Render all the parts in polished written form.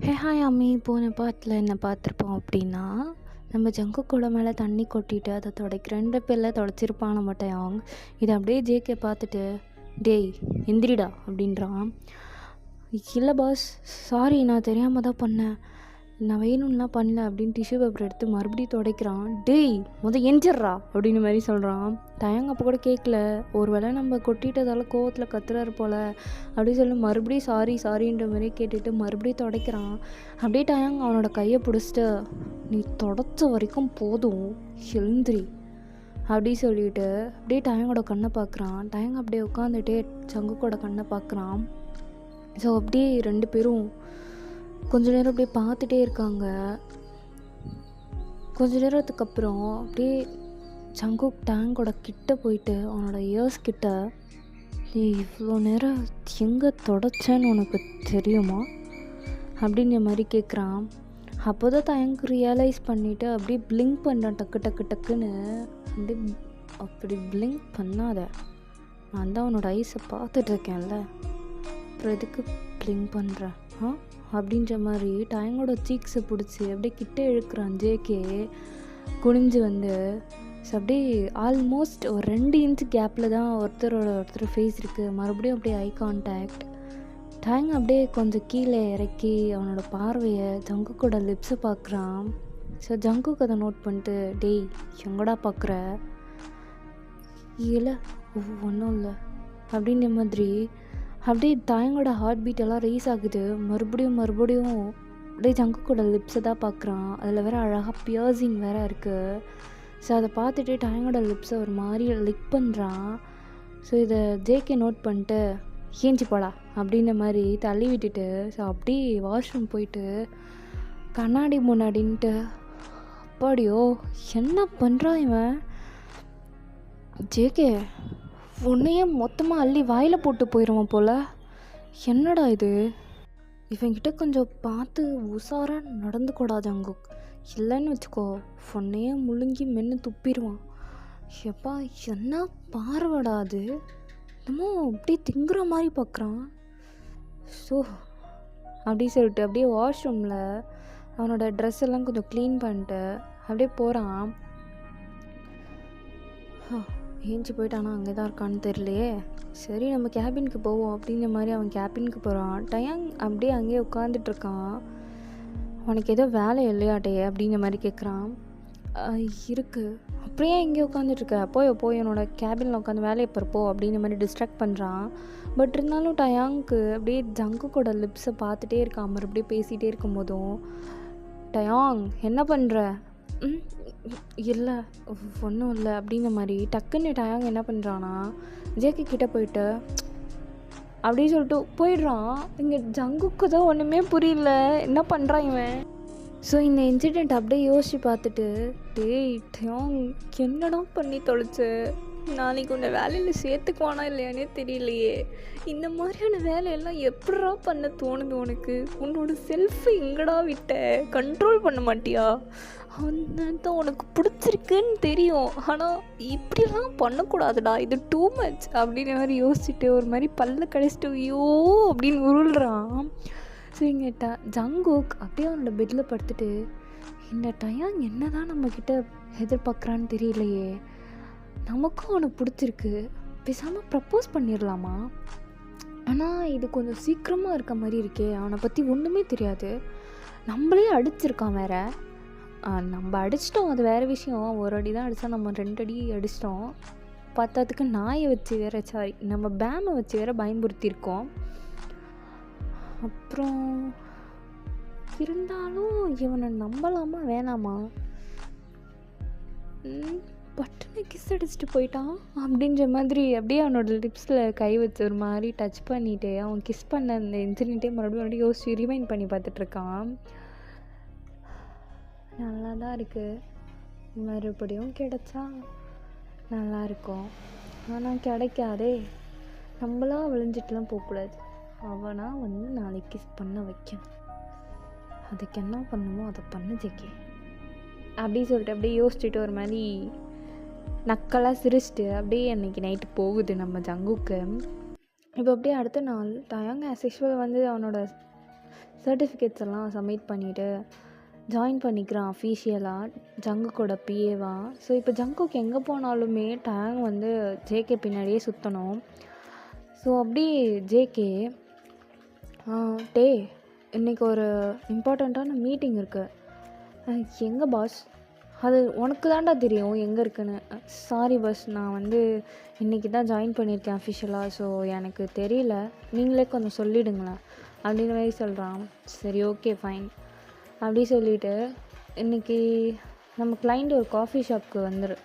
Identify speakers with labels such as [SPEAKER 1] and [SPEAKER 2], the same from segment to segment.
[SPEAKER 1] Hey hi அம்மி போன பாட்டில் என்ன பார்த்துருப்போம் அப்படின்னா, நம்ம ஜங்குக்கூட மேலே தண்ணி கொட்டிட்டு அதை துடைக்கிறேன்ற பேரில் துடைச்சிருப்பான் நம்ம டயாங். இதை அப்படியே ஜேகே பார்த்துட்டு, டேய் எந்திரிடா அப்படின்றான். இல்லை பாஸ், சாரி நான் தெரியாமல் தான் பண்ணேன், நான் வேணும்லாம் பண்ணல அப்படின்னு டிஷ்யூ பேப்பர் எடுத்து மறுபடியும் துடைக்கிறான். டேய் எஞ்சிட்றா அப்படின்னு மாதிரி சொல்கிறான். டயாங் அப்போ கூட கேட்கல, ஒரு வேளை நம்ம கொட்டிட்டதால கோவத்தில் கத்துறாரு போல் அப்படின்னு சொல்லி மறுபடியும் சாரின்ற மாதிரி கேட்டுட்டு மறுபடியும் துடைக்கிறான். அப்படியே டயாங் அவனோட கையை பிடிச்சிட்டு, நீ தொடச்ச வரைக்கும் போதும், எழுந்திரி அப்படி சொல்லிட்டு அப்படியே டயாங்கோட கண்ணை பார்க்குறான். டயாங் அப்படியே உட்காந்துட்டே ஜங்குக்கோட கண்ணை பார்க்குறான். ஸோ அப்படியே ரெண்டு பேரும் கொஞ்ச நேரம் அப்படியே பார்த்துட்டே இருக்காங்க. கொஞ்ச நேரத்துக்கு அப்புறம் அப்படியே ஜங்குக் டயாங்கோட கிட்ட போயிட்டு அவனோட இயர்ஸ் கிட்ட, நீ இவ்வளோ நேரம் எங்கே தொடச்சேன்னு உனக்கு தெரியுமா அப்படின்ற மாதிரி கேட்குறான். அப்போ தான் டயாங் ரியலைஸ் பண்ணிவிட்டு அப்படியே பிளிங்க் பண்ணுறான் டக்குன்னு. அப்படியே அப்படி பிளிங்க் பண்ணாத, நான் தான் அவனோட ஐஸை பார்த்துட்ருக்கேன்ல, அப்புறம் எதுக்கு பிளிங்க் பண்ணுறேன் அப்படின்ற மாதிரி டயாங்கோட சீக்ஸை பிடிச்சி அப்படியே கிட்டே இழுக்கிறான் ஜேகே குனிஞ்சு வந்து. ஸோ அப்படியே ஆல்மோஸ்ட் ஒரு 2 இன்ச் கேப்பில் தான் ஒருத்தர் ஃபேஸ் இருக்குது. மறுபடியும் அப்படியே ஐ கான்டாக்ட். டயாங் அப்படியே கொஞ்சம் கீழே இறக்கி அவனோட பார்வையை ஜங்குக்கோட லிப்ஸை பார்க்குறான். ஸோ ஜங்குக்கு அதை நோட் பண்ணிட்டு, டேய் எங்கடா பார்க்குற, இல்லை ஒன்றும் இல்லை அப்படின்ற மாதிரி அப்படியே டயாங்கோட ஹார்ட் பீட் எல்லாம் ரைஸ் ஆகுது. மறுபடியும் அப்படியே ஜங்குக்கோட லிப்ஸை தான் பார்க்குறான். அதில் வேறு அழகாக பியர்சிங் வேறு இருக்குது. ஸோ அதை பார்த்துட்டு டயாங்கோட லிப்ஸை ஒரு மாதிரி லிக் பண்ணுறான். ஸோ இதை ஜேகே நோட் பண்ணிட்டு, ஏஞ்சி போடா அப்படின்ற மாதிரி தள்ளி விட்டுட்டு, ஸோ அப்படியே வாஷ்ரூம் போயிட்டு கண்ணாடி முன்னாடின்ட்டு, அப்பாடியோ என்ன பண்ணுறான் இவன், ஜேகே உன்னையே மொத்தமாக அள்ளி வாயில் போட்டு போயிடுவான் போல், என்னடா இது, இவன்கிட்ட கொஞ்சம் பார்த்து உஷாராக நடந்துக்கூடாது ஜங்குக், இல்லைன்னு வச்சுக்கோ உன்னையே முழுங்கி மென்று துப்பிடுவான். எப்பா என்ன பார்வடா அது, என்னமோ அப்படியே திங்குற மாதிரி பார்க்குறான். ஸோ அப்படி சொல்லிட்டு அப்படியே வாஷ்ரூமில் அவனோட ட்ரெஸ் எல்லாம் கொஞ்சம் க்ளீன் பண்ணிட்டு அப்படியே போகிறான். ஏஞ்சி போயிட்டானா, அங்கே தான் இருக்கான்னு தெரியலையே, சரி நம்ம கேபினுக்கு போவோம் அப்படின்ற மாதிரி அவன் கேபினுக்கு போகிறான். டயாங் அப்படியே அங்கேயே உட்காந்துட்ருக்கான். உனக்கு ஏதோ வேலை இல்லையாட்டே அப்படின்ற மாதிரி கேட்குறான். இருக்குது, அப்படியே இங்கே உட்காந்துட்ருக்க, போய் என்னோட கேபினில் உட்காந்து வேலையை போ அப்படின்ற மாதிரி டிஸ்ட்ராக்ட் பண்ணுறான். பட் இருந்தாலும் டயாங்க்கு அப்படியே ஜங்குக்கோட லிப்ஸை பார்த்துட்டே இருக்கான். மறுபடியும் பேசிகிட்டே இருக்கும்போதும், டயாங் என்ன பண்ணுற, இல்லை ஒன்றும் இல்லை அப்படின்ற மாதிரி டக்குன்னு டயாங் என்ன பண்ணுறான்னா ஜேகே கிட்டே போயிட்டு அப்படின்னு சொல்லிட்டு போயிடுறான். இங்கே ஜங்குக்கு தான் ஒன்றுமே புரியல, என்ன பண்ணுறான் இவன். ஸோ இந்த இன்சிடெண்ட் அப்படியே யோசித்து பார்த்துட்டு, டேய் டயாங் என்னடா பண்ணி தொலைச்சு, நாளைக்கு உன்னை வேலையில் சேர்த்துக்குவானா இல்லையானே தெரியலையே, இந்த மாதிரியான வேலையெல்லாம் எப்படா பண்ண தோணுது உனக்கு, உன்னோட செல்ஃபை எங்கடா விட்ட, கண்ட்ரோல் பண்ண மாட்டியா, தான் உனக்கு பிடிச்சிருக்குன்னு தெரியும், ஆனால் இப்படிலாம் பண்ணக்கூடாதுடா, இது டூ மச் அப்படின்னு மாதிரி யோசிச்சுட்டு ஒரு மாதிரி பல்ல கழிச்சிட்டு ஐயோ அப்படின்னு உருள்றான். ஸோ இங்கே ஜங்குக் அப்படியே அவனோட பெட்டில் படுத்துட்டு, இந்த டயாங் என்ன தான் நம்மக்கிட்ட எதிர்பார்க்குறான்னு தெரியலையே, நமக்கும் அவனுக்கு பிடிச்சிருக்கு, பேசாமல் ப்ரப்போஸ் பண்ணிடலாமா, ஆனால் இது கொஞ்சம் சீக்கிரமாக இருக்க மாதிரி இருக்கே, அவனை பற்றி ஒன்றுமே தெரியாது, நம்மளே அடிச்சிருக்கான் வேற, நம்ம அடிச்சிட்டோம் அது வேறு விஷயம், ஒரு அடி தான் அடித்தா நம்ம 2 அடி அடிச்சிட்டோம், பார்த்ததுக்கு நாயை வச்சு வேற நம்ம பேமை வச்சு வேற பயன்படுத்தியிருக்கோம், அப்புறம் இருந்தாலும் இவனை நம்பலாமா வேணாமா, பட்டுன்னு கிஸ் அடிச்சுட்டு போயிட்டான் அப்படின்ற மாதிரி அப்படியே அவனோட லிப்ஸில் கை வச்சு ஒரு மாதிரி டச் பண்ணிவிட்டு அவன் கிஸ் பண்ண அந்த இன்சிடென்ட்டே மறுபடியும் யோசிச்சு ரிமைண்ட் பண்ணி பார்த்துட்ருக்கான். நல்லா தான் இருக்குது, மறுபடியும் கிடைச்சா நல்லாயிருக்கும், ஆனால் கிடைக்காதே, நம்மளாம் விளைஞ்சிட்டுலாம் போகக்கூடாது, அவனா வந்து நாளைக்கு கிஸ் பண்ண வைக்கணும், அதுக்கு என்ன பண்ணணுமோ அதை பண்ணு ஜேகே அப்படி சொல்லிட்டு அப்படியே யோசிச்சுட்டு ஒரு மாதிரி நக்கலாக சிரிச்சிட்டு அப்படியே அன்றைக்கி நைட்டு போகுது நம்ம ஜங்குக்கு. இப்போ அப்படியே அடுத்த நாள் டயாங் ஆஸ் யூஷுவல் வந்து அவனோட சர்டிஃபிகேட்ஸ் எல்லாம் சப்மிட் பண்ணிவிட்டு ஜாயின் பண்ணிக்கிறான் அஃபீஷியலாக ஜங்குக்கோட பிஏவா. ஸோ இப்போ ஜங்குக்கு எங்கே போனாலுமே டயாங் வந்து ஜேகே பின்னாடியே சுற்றணும். ஸோ அப்படி ஜேகே டே இன்றைக்கி ஒரு இம்பார்ட்டண்ட்டான மீட்டிங் இருக்குது. எங்கே பாஸ்? அது உனக்கு தான்டா தெரியும் எங்கே இருக்குன்னு. சாரி பாஸ், நான் வந்து இன்றைக்கி தான் ஜாயின் பண்ணியிருக்கேன் அஃபிஷியலாக, ஸோ எனக்கு தெரியல, நீங்களே கொஞ்சம் சொல்லிவிடுங்களேன் அப்படின்ற மாதிரி சொல்கிறான். சரி ஓகே ஃபைன் அப்படி சொல்லிவிட்டு இன்றைக்கி நம்ம கிளைண்ட் ஒரு காஃபி ஷாப்புக்கு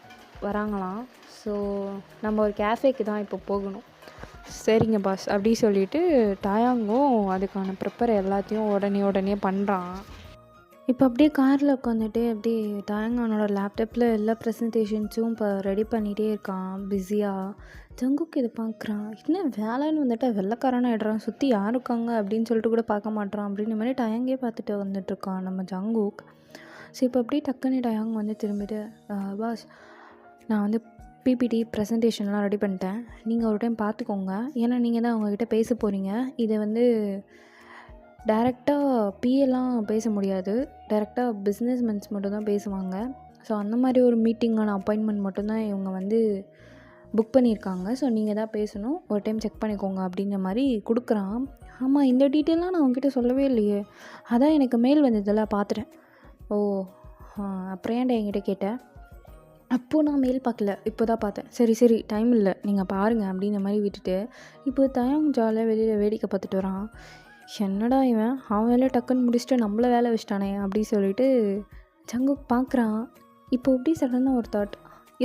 [SPEAKER 1] வராங்களாம். ஸோ நம்ம ஒரு கேஃபேக்கு தான் இப்போ போகணும். சரிங்க பாஸ் அப்படி சொல்லிவிட்டு டயாங்கும் அதுக்கான ப்ரிப்பேர் எல்லாத்தையும் உடனே பண்ணுறான். இப்போ அப்படியே காரில் உட்காந்துட்டு அப்படியே டயாங் அவனோட லேப்டாப்பில் எல்லா ப்ரெசன்டேஷன்ஸும் இப்போ ரெடி பண்ணிகிட்டே இருக்கான் பிஸியாக. ஜங்குக்கு இதை பார்க்குறான், என்ன வேலைன்னு வந்துட்டால் வெள்ளைக்காரனாக ஆகிடுறான், சுற்றி யார் இருக்காங்க அப்படின்னு சொல்லிட்டு கூட பார்க்க மாட்றான் அப்படின்ற மாதிரி டயாங்கே பார்த்துட்டு வந்துட்டுருக்கான் நம்ம ஜங்குக். ஸோ இப்போ அப்படியே டக்குன்னு டயாங் வந்து திரும்பிட்டு பாஸ் நான் வந்து பிபிடி ப்ரெசன்டேஷன்லாம் ரெடி பண்ணிட்டேன், நீங்கள் ஒரு டைம் பார்த்துக்கோங்க, ஏன்னா நீங்கள் தான் அவங்கக்கிட்ட பேச போகிறீங்க. இதை வந்து டைரெக்டாக பிஏலாம் பேச முடியாது, டைரெக்டாக பிஸ்னஸ்மென்ஸ் மட்டும் தான் பேசுவாங்க. ஸோ அந்த மாதிரி ஒரு மீட்டிங்கான அப்பாயின்மெண்ட் மட்டும்தான் இவங்க வந்து புக் பண்ணியிருக்காங்க. ஸோ நீங்கள் தான் பேசணும், ஒரு டைம் செக் பண்ணிக்கோங்க அப்படின்ற மாதிரி கொடுக்குறான். ஆமாம், இந்த டீட்டெயிலாம் நான் உங்ககிட்ட சொல்லவே இல்லையே, அதான் எனக்கு மெயில் வந்ததெல்லாம் பார்த்துட்டேன். ஓ அப்புறம் ஏன்டா என்கிட்ட கேட்டேன்? அப்போது நான் மெயில் பார்க்கல, இப்போ தான் பார்த்தேன். சரி டைம் இல்லை, நீங்கள் பாருங்கள் அப்படின்ற மாதிரி விட்டுட்டு இப்போ டயாங் ஜாலியாக வெளியில் வேடிக்கை பார்த்துட்டு வரான். என்னடா இவன் அவன் வேலையை டக்குன்னு முடிச்சுட்டு நம்மளை வேலை வச்சிட்டானே அப்படி சொல்லிட்டு ஜங்குக் பார்க்குறான். இப்போ எப்படி சடனாக ஒரு தாட்,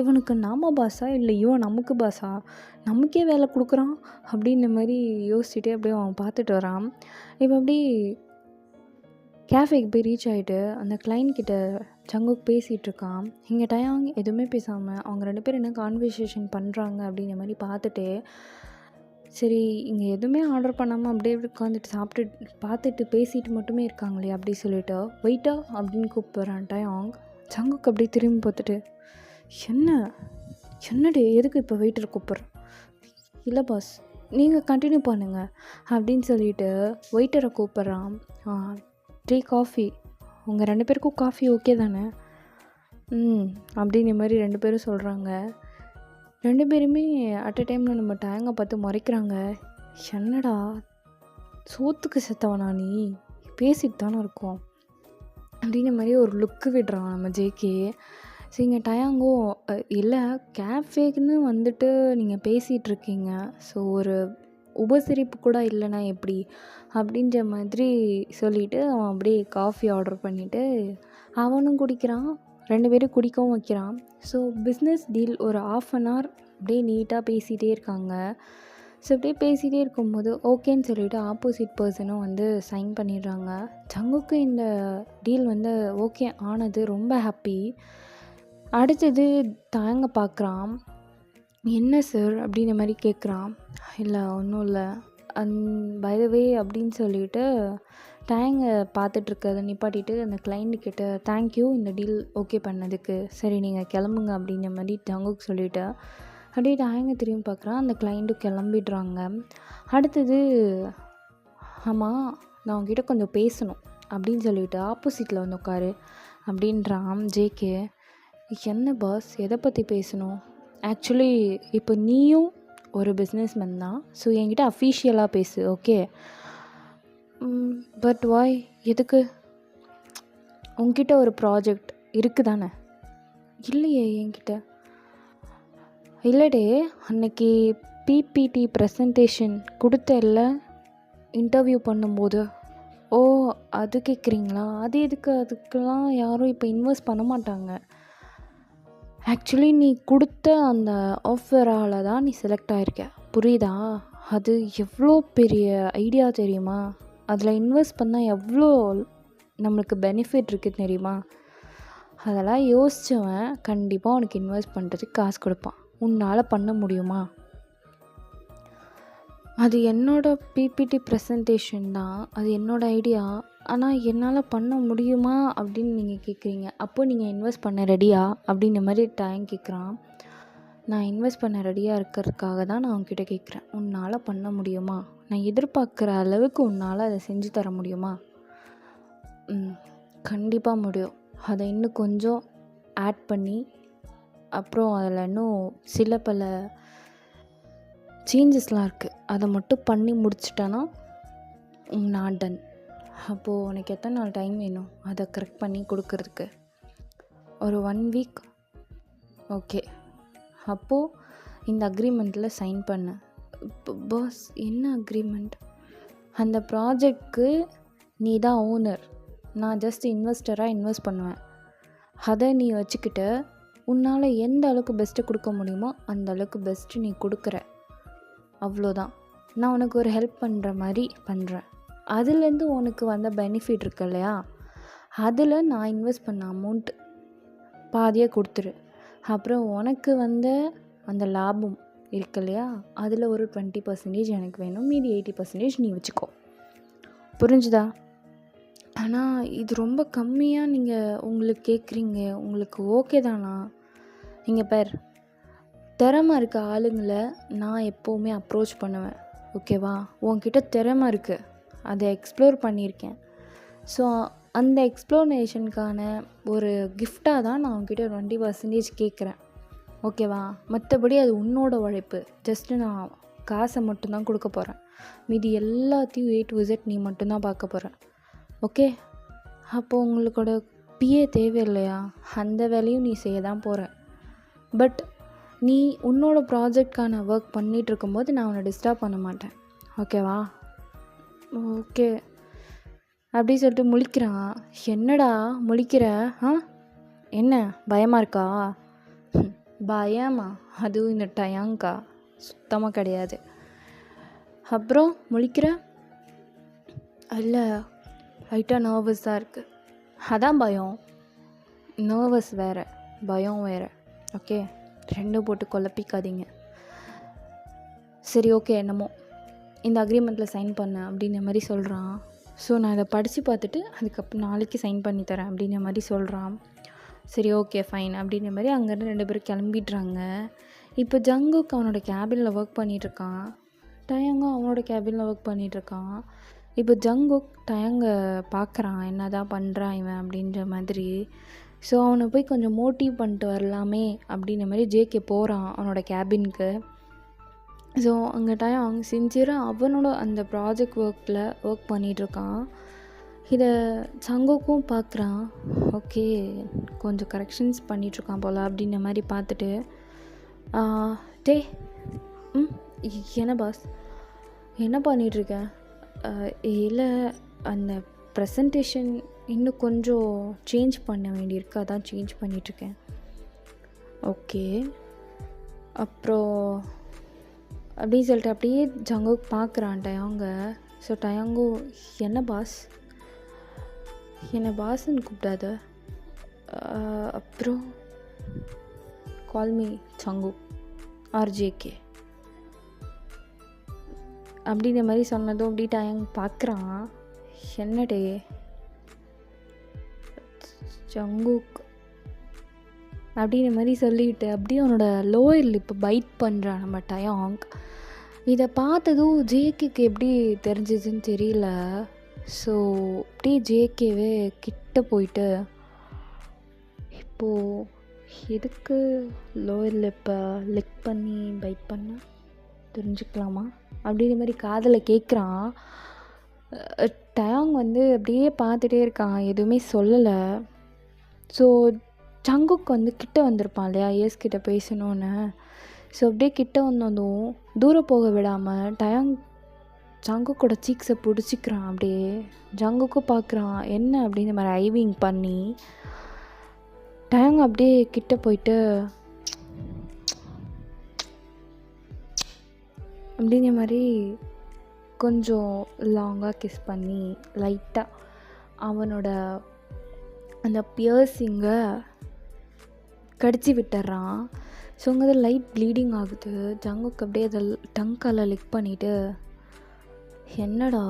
[SPEAKER 1] இவனுக்கு நாம பாஸா இல்லை இவன் நமக்கு பாஸா, நமக்கே வேலை கொடுக்குறான் அப்படின்ற மாதிரி யோசிச்சுட்டே அப்படியே அவன் பார்த்துட்டு வரான். இப்போ அப்படி கேஃபேக்கு போய் ரீச் ஆகிட்டு அந்த கிளைண்ட் கிட்ட ஜங்குக் பேசிகிட்டு இருக்கான். இங்கே டயாங் எதுவுமே பேசாமல் அவங்க 2 பேரும் என்ன கான்வர்சேஷன் பண்ணுறாங்க அப்படின்ற மாதிரி பார்த்துட்டு, சரி இங்கே எதுவுமே ஆர்டர் பண்ணாமல் அப்படியே உட்காந்துட்டு பார்த்துட்டு பேசிட்டு மட்டுமே இருக்காங்களே அப்படி சொல்லிட்டு வெயிட்டா அப்படின்னு கூப்பிட்றான் டயாங். ஜங்குக் அப்படியே திரும்பி பார்த்துட்டு, என்னடி எதுக்கு இப்போ வெயிட்டர் கூப்பிட்றேன்? இல்லை பாஸ் நீங்கள் கண்டினியூ பண்ணுங்க அப்படின்னு சொல்லிட்டு வெயிட்டரை கூப்பிட்றான். டீ காஃபி, உங்கள் 2 பேருக்கும் காஃபி ஓகே தானே? அப்படின்ற மாதிரி 2 பேரும் சொல்கிறாங்க. 2 பேருமே அட் அ டைமில் நம்ம டயாங்கை பார்த்து முறைக்கிறாங்க. என்னடா சோத்துக்கு செத்தவனா நீ, பேசிட்டு தானே இருக்கோம் அப்படின்ற மாதிரி ஒரு லுக்கு விடுறான் நம்ம ஜேகே. ஸோ இங்கே டயாங்கும் இல்லை கேஃபேக்குன்னு வந்துட்டு நீங்கள் பேசிகிட்ருக்கீங்க, ஸோ ஒரு உபசரிப்பு கூட இல்லைனா எப்படி அப்படின்ற மாதிரி சொல்லிவிட்டு அவன் அப்படியே காஃபி ஆர்டர் பண்ணிவிட்டு அவனும் குடிக்கிறான், 2 பேரும் குடிக்கவும் வைக்கிறான். ஸோ பிஸ்னஸ் டீல் ஒரு 1/2 hour அப்படியே நீட்டாக பேசிகிட்டே இருக்காங்க. ஸோ அப்படியே பேசிகிட்டே இருக்கும்போது ஓகேன்னு சொல்லிவிட்டு ஆப்போசிட் பர்சனும் வந்து சைன் பண்ணிடுறாங்க. ஜங்குக்கு இந்த டீல் வந்து ஓகே ஆனது ரொம்ப ஹாப்பி. அடுத்தது டயாங்கை பார்க்குறான். என்ன சார் அப்படின்ற மாதிரி கேட்குறான். இல்லை ஒன்றும் இல்லை, பை த வே அப்படின்னு சொல்லிட்டு டயாங்கை பார்த்துட்ருக்கதை நிப்பாட்டிட்டு அந்த கிளைண்ட்டுக்கிட்ட தேங்க்யூ இந்த டீல் ஓகே பண்ணதுக்கு, சரி நீங்கள் கிளம்புங்க அப்படின்ற மாதிரி ஜங்குக்கு சொல்லிவிட்டு அப்படியே டயாங்கை திரும்பி பார்க்குறான். அந்த கிளைண்ட்டும் கிளம்பிடுறாங்க. அடுத்தது ஆமாம் நான் உங்ககிட்ட கொஞ்சம் பேசணும் அப்படின்னு சொல்லிவிட்டு ஆப்போசிட்டில் வந்து உட்காரு அப்படின்றான் ஜேகே. என்ன பாஸ் எதை பற்றி பேசணும்? ஆக்சுவலி இப்போ நீயும் ஒரு பிஸ்னஸ்மேன் தான், ஸோ என்கிட்ட அஃபீஷியலாக பேசு ஓகே. பட் வாய் எதுக்கு? உங்ககிட்ட ஒரு ப்ராஜெக்ட் இருக்குது தானே? இல்லையே என்கிட்ட. இல்லைடே அன்னைக்கு பிபிடி ப்ரெசன்டேஷன் கொடுத்தல்ல இன்டர்வியூ பண்ணும்போது. ஓ அது கேட்குறீங்களா? அது எதுக்கு? அதுக்கெல்லாம் யாரும் இப்போ இன்வெஸ்ட் பண்ண மாட்டாங்க. ஆக்சுவலி நீ கொடுத்த அந்த ஆஃபரால் தான் நீ செலக்ட் ஆகிருக்க, புரியுதா? அது எவ்வளோ பெரிய ஐடியா தெரியுமா? அதில் இன்வெஸ்ட் பண்ணால் எவ்வளோ நம்மளுக்கு பெனிஃபிட் இருக்குது தெரியுமா? அதெல்லாம் யோசித்தவன் கண்டிப்பாக உனக்கு இன்வெஸ்ட் பண்ணுறதுக்கு காசு கொடுப்பான். உன்னால் பண்ண முடியுமா? அது என்னோடய பிபிடி ப்ரெசன்டேஷன் தான், அது என்னோடய ஐடியா, ஆனால் என்னால் பண்ண முடியுமா அப்படின்னு நீங்கள் கேட்குறீங்க. அப்போது நீங்கள் இன்வெஸ்ட் பண்ண ரெடியா அப்படின்ற மாதிரி டயாங் கேட்குறான். நான் இன்வெஸ்ட் பண்ண ரெடியாக இருக்கிறதுக்காக தான் நான் உங்ககிட்ட கேட்குறேன். உன்னால் பண்ண முடியுமா? நான் எதிர்பார்க்குற அளவுக்கு உன்னால் அதை செஞ்சு தர முடியுமா கண்டிப்பாக முடியும். அதை இன்னும் கொஞ்சம் ஆட் பண்ணி அப்புறம் அதில் இன்னும் சில பல சேஞ்சஸ்லாம் இருக்குது. அதை மட்டும் பண்ணி முடிச்சிட்டேன்னா நான் டன். அப்போது உனக்கு எத்தனை நாள் டைம் வேணும் அதை கரெக்ட் பண்ணி கொடுக்கறதுக்கு? ஒரு 1 வீக். ஓகே, அப்போது இந்த அக்ரிமெண்ட்டில் சைன் பண்ணு. பாஸ், என்ன அக்ரிமெண்ட்? அந்த ப்ராஜெக்ட்க்கு நீ தான் ஓனர், நான் ஜஸ்ட் இன்வெஸ்டராக இன்வெஸ்ட் பண்ணுவேன். அதை நீ வச்சுக்கிட்டு உன்னால் எந்த அளவுக்கு பெஸ்ட்டு கொடுக்க முடியுமோ அந்த அளவுக்கு பெஸ்ட்டு நீ கொடுக்குற, அவ்வளோதான். நான் உனக்கு ஒரு ஹெல்ப் பண்ணுற மாதிரி பண்ணுறேன். அதுலேருந்து உனக்கு வந்த பெனிஃபிட் இருக்கு இல்லையா, அதில் நான் இன்வெஸ்ட் பண்ண அமௌண்ட் பாதியாக கொடுத்துரு. அப்புறம் உனக்கு வந்த அந்த லாபம் இருக்கு இல்லையா, அதில் ஒரு 20% எனக்கு வேணும், மீதி 80% நீ வச்சுக்கோ. புரிஞ்சுதா? ஆனால் இது ரொம்ப கம்மியாக நீங்கள் உங்களுக்கு கேட்குறீங்க. உங்களுக்கு ஓகே தானா? நீங்கள் பேர் திறமை இருக்க ஆளுங்களை நான் எப்போவுமே அப்ரோச் பண்ணுவேன். ஓகேவா? உன்கிட்ட திறமை இருக்குது, அதை எக்ஸ்ப்ளோர் பண்ணியிருக்கேன். ஸோ அந்த எக்ஸ்ப்ளோரேஷனுக்கான ஒரு கிஃப்டாக தான் நான் உன்கிட்ட 20% கேட்குறேன். ஓகேவா? மற்றபடி அது உன்னோட உழைப்பு. ஜஸ்ட்டு நான் காசை மட்டும்தான் கொடுக்க போகிறேன். மீதி எல்லாத்தையும் A to Z நீ மட்டும்தான் பார்க்க போகிற. ஓகே? அப்போது உங்களுக்கோட பிஏ தேவையில்லையா? அந்த வேலையும் நீ செய்ய தான் போகிற. பட் நீ உன்னோட ப்ராஜெக்ட்கான ஒர்க் பண்ணிகிட்டு இருக்கும்போது நான் உன்னை டிஸ்டர்ப் பண்ண மாட்டேன். ஓகேவா? ஓகே அப்படி சொல்லிட்டு முழிக்கிறான். என்னடா முழிக்கிற? என்ன பயமாக இருக்கா? பயமா? அதுவும் இந்த டயாங்கா சுத்தமாக கிடையாது. அப்புறம் முழிக்கிற? இல்லை, லைட்டாக நர்வஸாக இருக்குது. அதான் பயம். நர்வஸ் வேறு, பயம் வேறு. ஓகே, ரெண்டும் போட்டு குழப்பிக்காதீங்க. சரி, ஓகே, என்னமோ இந்த அக்ரிமெண்ட்டில் சைன் பண்ண அப்படின்ற மாதிரி சொல்கிறான். ஸோ நான் இதை படித்து பார்த்துட்டு அதுக்கப்புறம் நாளைக்கு சைன் பண்ணி தரேன் அப்படின்ற மாதிரி சொல்கிறான். சரி, ஓகே, ஃபைன் அப்படின்ற மாதிரி அங்கேருந்து 2 பேரும் கிளம்பிடுறாங்க. இப்போ ஜங்குக் அவனோட கேபினில் ஒர்க் பண்ணிகிட்ருக்கான். டயாங்கும் அவனோட கேபினில் ஒர்க் பண்ணிகிட்ருக்கான். இப்போ ஜங்குக் டயாங்கை பார்க்குறான், என்ன தான் பண்ணுறான் இவன் அப்படின்ற மாதிரி. ஸோ அவனை போய் கொஞ்சம் மோட்டிவ் பண்ணிட்டு வரலாமே அப்படின்ற மாதிரி ஜேகே போகிறான் அவனோட கேபினுக்கு. ஸோ அங்கே டயாங் சின்சியராக அவனோட அந்த ப்ராஜெக்ட் ஒர்க் பண்ணிகிட்ருக்கான். இதை ஜங்குக்கும் பார்க்குறான். ஓகே, கொஞ்சம் கரெக்ஷன்ஸ் பண்ணிகிட்ருக்கான் போல் அப்படின்ற மாதிரி பார்த்துட்டு, டே என்ன பாஸ் என்ன பண்ணிகிட்ருக்க? இல்லை, அந்த ப்ரெசன்டேஷன் இன்னும் கொஞ்சம் சேஞ்ச் பண்ண வேண்டியிருக்கு, அதான் சேஞ்ச் பண்ணிகிட்ருக்கேன். ஓகே, அப்புறம் அப்படின்னு சொல்லிட்டு அப்படியே ஜங்குக் பார்க்குறான் டயாங்க. ஸோ டயாங்கோ, என்ன பாஸ், என்னை பாஸ்ன்னு கூப்பிடாத. அப்புறம் கால் மீ ஜங்குக் RJK அப்படின்ற மாதிரி சொன்னதும் அப்படி டயாங் பார்க்குறான். என்னடே ஜங்குக் அப்படின்ற மாதிரி சொல்லிவிட்டு அப்படியே அவனோட லோயர் லிப்பை பைட் பண்ணுறான் நம்ம டயாங். இதை பார்த்ததும் ஜேகேக்கு எப்படி தெரிஞ்சதுன்னு தெரியல. ஸோ அப்படியே ஜேகேவே கிட்ட போயிட்டு, இப்போது எதுக்கு லோயர் லிப்பை லிக் பண்ணி பைட் பண்ண தெரிஞ்சுக்கலாமா அப்படின்ற மாதிரி காதில் கேட்குறான். டயாங் அப்படியே பார்த்துட்டே இருக்கான், எதுவுமே சொல்லலை. ஸோ ஜங்குக் கிட்ட வந்திருப்பான் இல்லையா ஏஸ் கிட்ட பேசணுன்னு. ஸோ அப்படியே கிட்ட வந்ததும் தூரம் போக விடாமல் டயாங் ஜங்குக்கோட சீக்ஸை பிடிச்சிக்கிறான். அப்படியே ஜங்குக்கும் பார்க்குறான் என்ன அப்படின்ற மாதிரி ஐவிங் பண்ணி. டயாங் அப்படியே கிட்ட போயிட்டு அப்படின்ற மாதிரி கொஞ்சம் லாங்காக கிஸ் பண்ணி லைட்டாக அவனோட அந்த பியர்ஸிங்கை கடிச்சு விட்டுறான். ஸோ அங்கே லைட் ப்ளீடிங் ஆகுது. ஜங்குக்கு அப்படியே அதை டங்கால் லிக் பண்ணிவிட்டு, என்னடா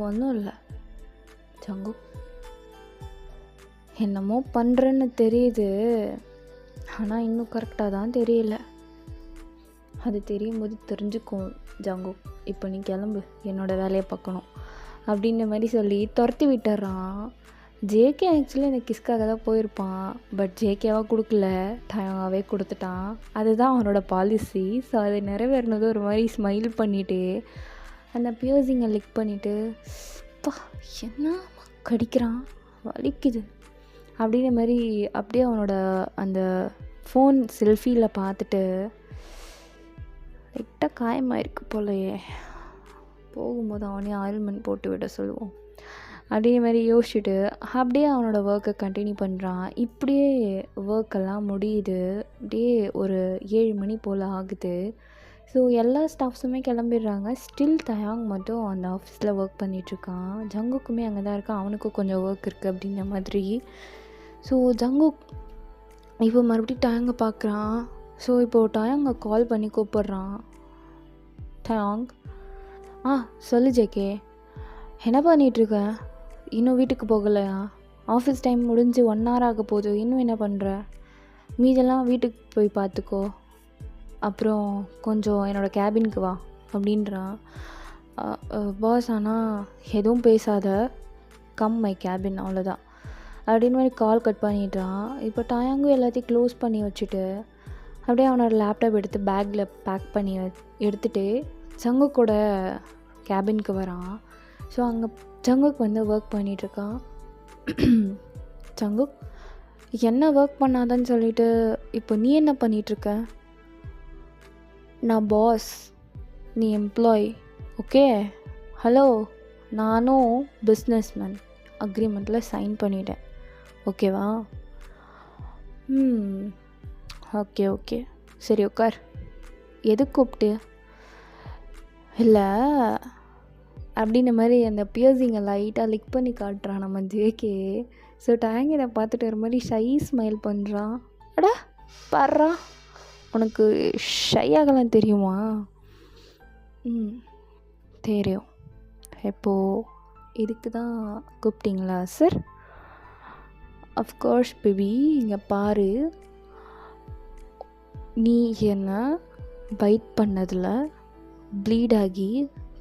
[SPEAKER 1] ஒன்றும் இல்லை ஜங்குக், என்னமோ பண்ணுறேன்னு தெரியுது, ஆனால் இன்னும் கரெக்டாக தான் தெரியல. அது தெரியும் போது தெரிஞ்சுக்கும் ஜங்குக். இப்போ நீ கிளம்பு, என்னோடய வேலையை பார்க்கணும் அப்படின்ற மாதிரி சொல்லி துரத்தி விட்டுறான். ஜேகே ஆக்சுவலி இந்த கிஸ்க்காக தான் போயிருப்பான். பட் ஜேகேவாக கொடுக்கல, டயாங்காகவே கொடுத்துட்டான். அதுதான் அவனோட பாலிசி. ஸோ அதை நிறைவேறினது ஒரு மாதிரி ஸ்மைல் பண்ணிவிட்டு அந்த பியர்சிங்கை லிக் பண்ணிவிட்டு, பா என்ன கடிக்கிறான் வலிக்குது அப்படின்ற மாதிரி அப்படியே அவனோட அந்த ஃபோன் செல்ஃபியில் பார்த்துட்டு லைட்டாக காயமாயிருக்கு போலையே, போகும்போது அவனே ஆயில்மெண்ட் போட்டு விட சொல்லுவோம் அப்படின்ற மாதிரி யோசிச்சுட்டு அப்படியே அவனோட ஒர்க்கை கண்டினியூ பண்ணுறான். இப்படியே ஒர்க்கெல்லாம் முடியுது. அப்படியே ஒரு 7 மணி போல் ஆகுது. ஸோ எல்லா ஸ்டாஃப்ஸுமே கிளம்பிடுறாங்க. ஸ்டில் டயாங் மட்டும் அந்த ஆஃபீஸில் ஒர்க் பண்ணிகிட்ருக்கான். ஜங்குக்குமே அங்கே தான் இருக்கான். அவனுக்கும் கொஞ்சம் ஒர்க் இருக்குது அப்படின்ற மாதிரி. ஸோ ஜங்குக் இப்போ மறுபடியும் டயாங்கை பார்க்குறான். ஸோ இப்போது டயாங்கை கால் பண்ணி கூப்பிட்றான். டயாங், சொல்லு ஜேகே, என்ன பண்ணிகிட்ருக்க? இன்னும் வீட்டுக்கு போகலையா? ஆஃபீஸ் டைம் முடிஞ்சு 1 hour ஆக போகுது. இன்னும் என்ன பண்ணுற? மீதெல்லாம் வீட்டுக்கு போய் பார்த்துக்கோ. அப்புறம் கொஞ்சம் என்னோடய கேபினுக்கு வா அப்படின்றான். பாஸ், ஆனால் எதுவும் பேசாத, கம் மை கேபின், அவ்வளோதான் அப்படின்னு மாதிரி கால் கட் பண்ணிடுறான். இப்போ டயாங்கும் எல்லாத்தையும் க்ளோஸ் பண்ணி வச்சுட்டு அப்படியே அவனோட லேப்டாப் எடுத்து பேக்கில் பேக் பண்ணி எடுத்துகிட்டு ஜங்குக்கோட கேபினுக்கு வரான். ஸோ அங்கே ஜங்குக் வந்து ஒர்க் பண்ணிகிட்ருக்கான். ஜங்குக், என்ன ஒர்க் பண்ணாதன்னு சொல்லிட்டு இப்போ நீ என்ன பண்ணிகிட்ருக்க? நான் பாஸ், நீ எம்ப்ளாய், ஓகே? ஹலோ, நானும் பிஸ்னஸ்மேன், அக்ரிமெண்ட்டில் சைன் பண்ணிட்டேன், ஓகேவா? ஓகே ஓகே, சரி உட்கார். எது கூப்பிட்டு? இல்லை அப்படின்ற மாதிரி அந்த பியர்சிங்கை லைட்டாக லிக் பண்ணி காட்டுறான் நம்ம ஜேகே. ஸோ டயாங் இதை பார்த்துட்டு ஒரு மாதிரி ஷை ஸ்மைல் பண்ணுறான். அடா பாடுறா, உனக்கு ஷை ஆகலாம் தெரியுமா? தெரியும். இப்போது இதுக்கு தான் கூப்பிட்டீங்களா சார்? அஃப்கோர்ஸ் பேபி, இங்கே பாரு, நீ என்னை பைட் பண்ணதில் ப்ளீட் ஆகி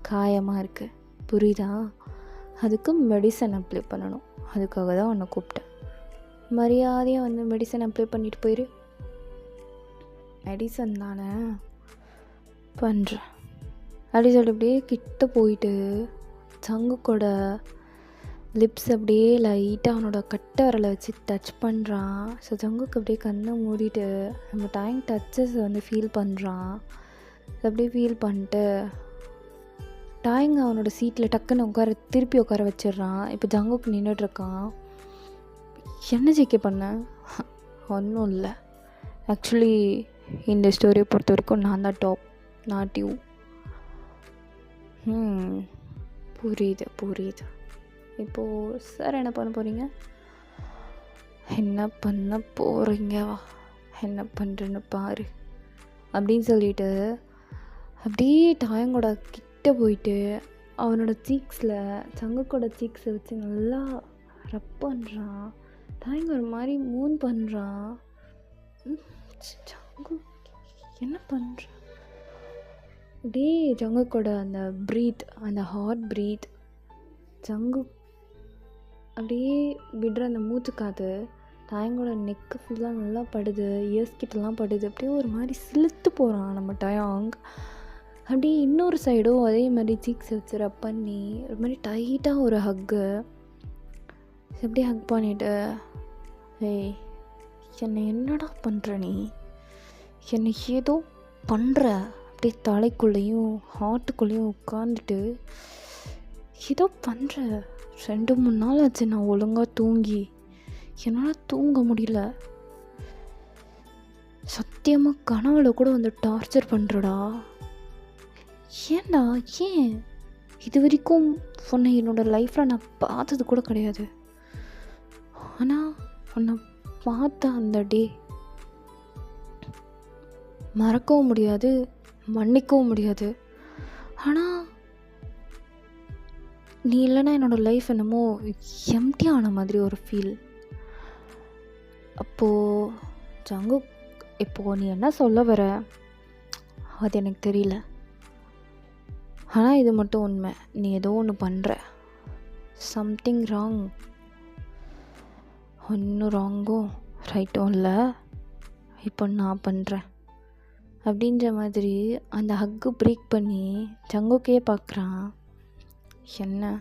[SPEAKER 1] காயமாக இருக்குது, புரியுதா? அதுக்கு மெடிசன் அப்ளை பண்ணணும். அதுக்காக தான் உன்னை கூப்பிட்டேன். மரியாதையாக வந்து மெடிசன் அப்ளை பண்ணிட்டு போயிரு. மெடிசன் தானே பண்ணுறேன் அப்படி சொல்லி அப்படியே கிட்ட போயிட்டு ஜங்குக்கோட லிப்ஸ் அப்படியே லைட்டாக அவனோட கட்டை விரலை வச்சு டச் பண்ணுறான். ஸோ ஜங்குக்கு அப்படியே கண்ணை மூடிட்டு நம்ம டைம் டச்சஸ் வந்து ஃபீல் பண்ணுறான். அப்படியே ஃபீல் பண்ணிட்டு டாயிங் அவனோட சீட்டில் டக்குன்னு திருப்பி உட்கார வச்சிடுறான். இப்போ ஜங்குக்கு நின்றுட்டுருக்கான். என்ன ஜேகே பண்ண? ஒன்றும் இல்லை, ஆக்சுவலி இந்த ஸ்டோரியை பொறுத்த வரைக்கும் நான் தான் டாப், நாட் யூ. புரியுது. இப்போது சார் என்ன பண்ண போகிறீங்க? என்ன பண்ண போகிறீங்க? என்ன பண்ணுறேன்னு பாரு அப்படின்னு சொல்லிட்டு அப்படியே டாயங்கோட கிட்ட போயிட்டு அவனோட சீக்ஸில் ஜங்குக்கோட சீக்ஸை வச்சு நல்லா ரப் பண்ணுறான். டாயங்க ஒரு மாதிரி மூன் பண்ணுறான். ஜங்கு என்ன பண்ணுற? அப்படியே ஜங்குக்கோட அந்த ப்ரீத், அந்த ஹார்ட் ப்ரீத், ஜங்கு அப்படியே விடுற அந்த மூச்சு காற்று டாயங்கோட நெக்கு ஃபுல்லாக நல்லா படுது, இயர்ஸ் கிட்டலாம் படுது. அப்படியே ஒரு மாதிரி சிலுத்து போகிறான் நம்ம டயாங். அப்படியே இன்னொரு சைடும் அதே மாதிரி சீக்ஸ் வச்சு ரப் பண்ணி ஒரு மாதிரி டைட்டாக ஒரு ஹக்கு அப்படியே ஹக் பண்ணிவிட்டு, ஏய் என்னை என்னடா பண்ணுற நீ? என்னை ஏதோ பண்ணுற. அப்படியே தலைக்குள்ளேயும் ஹார்ட்டுக்குள்ளேயும் உட்காந்துட்டு ஏதோ பண்ணுற. 2-3 நாள் ஆச்சு நான் ஒழுங்காக தூங்கி, என்னால் தூங்க முடியல. சத்தியமாக கனவுல கூட வந்து டார்ச்சர் பண்ணுறடா. ஏன்டா? ஏன்? இது வரைக்கும் உன்னை என்னோடய லைஃப்பில் நான் பார்த்தது கூட கிடையாது. ஆனால் உன்னை பார்த்த அந்த டே மறக்கவும் முடியாது, மன்னிக்கவும் முடியாது. ஆனால் நீ இல்லைன்னா என்னோடய லைஃப் என்னமோ எம்டி ஆன மாதிரி ஒரு ஃபீல். அப்போது ஜங்கு, இப்போது நீ என்ன சொல்ல வர அது எனக்கு தெரியல. ஆனால் இது மட்டும் உண்மை, நீ ஏதோ ஒன்று பண்ணுற. Something wrong. ஒன்றும் ராங்கும் ரைட்டும் இல்லை, இப்போ நான் பண்ணுறேன் அப்படின்ற மாதிரி அந்த ஹக்கு பிரேக் பண்ணி ஜங்குக்கே பார்க்குறான். என்ன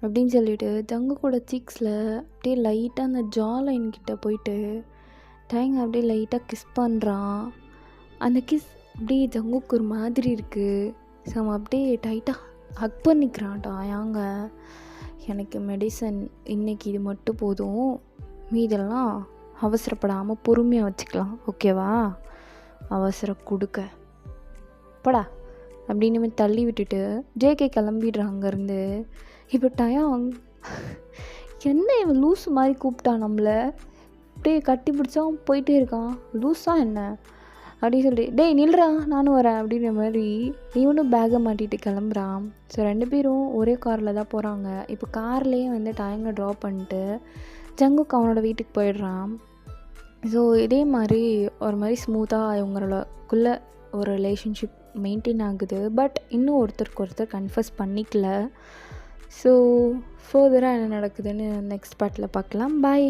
[SPEAKER 1] அப்படின்னு சொல்லிட்டு ஜங்கு கூட சீக்ஸில் அப்படியே லைட்டாக அந்த ஜா லைன் கிட்ட போயிட்டு டயங் அப்படியே லைட்டாக கிஸ் பண்ணுறான். அந்த கிஸ் அப்படியே ஜங்குக்கு ஒரு மாதிரி இருக்குது. ஸோ அவன் அப்படியே டைட்டாக ஹக் பண்ணிக்கிறான் டயாங்க. எனக்கு மெடிசன் இன்றைக்கி இது மட்டும் போதும், மீதெல்லாம் அவசரப்படாமல் பொறுமையாக வச்சுக்கலாம், ஓகேவா? அவசரம் கொடுக்க படா அப்படின்னு தள்ளி விட்டுட்டு ஜேகே கிளம்பிடுறான் அங்கேருந்து. இப்போ டயாங் என்ன இவன் லூஸ் மாதிரி கூப்பிட்டான் நம்மளை, அப்படியே கட்டி பிடிச்சான் போயிட்டே இருக்கான். லூஸாக என்ன அப்படின்னு சொல்லிட்டு டேய் நில்றா நானும் வரேன் அப்படின்ற மாதிரி இவனும் பேக்கை மாட்டிட்டு கிளம்புறான். ஸோ 2 பேரும் ஒரே காரில் தான் போகிறாங்க. இப்போ கார்லேயே வந்து டயங்கை ட்ராப் பண்ணிட்டு ஜங்குக்கு அவனோட வீட்டுக்கு போயிடுறான். ஸோ இதே மாதிரி ஒரு மாதிரி ஸ்மூத்தாக இவங்களுக்குள்ள ஒரு ரிலேஷன்ஷிப் மெயின்டைன் ஆகுது. பட் இன்னும் ஒருத்தருக்கு ஒருத்தர் கன்ஃபஸ் பண்ணிக்கல. ஸோ ஃபர்தராக என்ன நடக்குதுன்னு நெக்ஸ்ட் பார்ட்டில் பார்க்கலாம். பாய்.